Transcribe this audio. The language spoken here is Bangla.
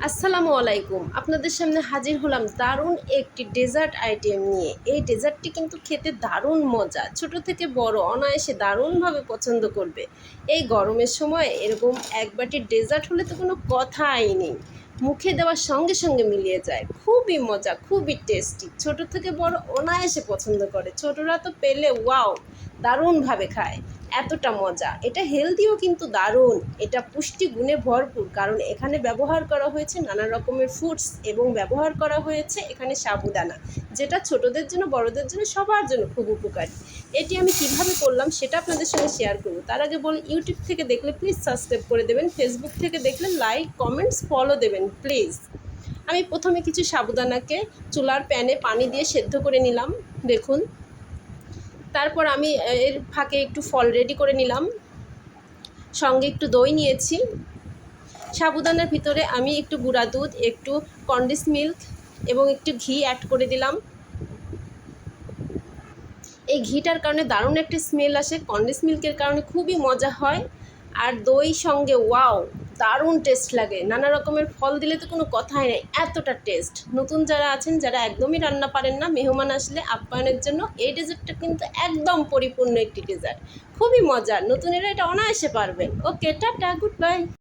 আসসালামু আলাইকুম। আপনাদের সামনে হাজির হলাম দারুণ একটি ডেজার্ট আইটেম নিয়ে। এই ডেজার্টটি কিন্তু খেতে দারুণ মজা। ছোট থেকে বড় অনায়াসে দারুণভাবে পছন্দ করবে। এই গরমের সময় এরকম এক বাটি ডেজার্ট হলে তো কোনো কথাই নেই। মুখে দেওয়ার সঙ্গে সঙ্গে মিলিয়ে যায়। খুবই মজা, খুবই টেস্টি। ছোট থেকে বড় অনায়াসে পছন্দ করে। ছোটরা তো পেলে ওয়াও, দারুণভাবে খায়। এতটা মজা। এটা হেলদিও কিন্তু দারুণ। এটা পুষ্টি গুণে ভরপুর, কারণ এখানে ব্যবহার করা হয়েছে নানা রকমের ফুডস এবং ব্যবহার করা হয়েছে এখানে সাবুদানা, যেটা ছোটদের জন্য বড়দের জন্য সবার জন্য খুব উপকারী। এটি আমি কিভাবে করলাম সেটা আপনাদের সঙ্গে শেয়ার করব। তার আগে বলি, ইউটিউব থেকে দেখলে প্লিজ সাবস্ক্রাইব করে দেবেন, ফেসবুক থেকে দেখলে লাইক কমেন্টস ফলো দেবেন প্লিজ। আমি প্রথমে কিছু সাবুদানাকে চুলার প্যানে পানি দিয়ে সেদ্ধ করে নিলাম, দেখুন। তারপর আমি এর ফাঁকে একটু ফল রেডি করে নিলাম, সঙ্গে একটু দই নিয়েছি। সাবুদানার ভিতরে আমি একটু গুঁড়া দুধ, একটু কনডেন্স মিল্ক এবং একটু ঘি অ্যাড করে দিলাম। এই ঘিটার কারণে দারুণ একটা স্মেল আসে, কনডেন্স মিল্কের কারণে খুবই মজা হয়। আর দই সঙ্গে ওয়াও, দারুণ টেস্ট লাগে। নানা রকমের ফল দিলে তো কোনো কথাই নেই, এতটা টেস্ট। নতুন যারা আছেন, যারা একদমই রান্না পারেন না, মেহমান আসলে আপ্যায়নের জন্য এই ডেজার্টটা কিন্তু একদম পরিপূর্ণ একটি ডেজার্ট। খুবই মজার, নতুনেরা এটা অনায়াসে পারবেন। ওকে, টাটা, গুড বাই।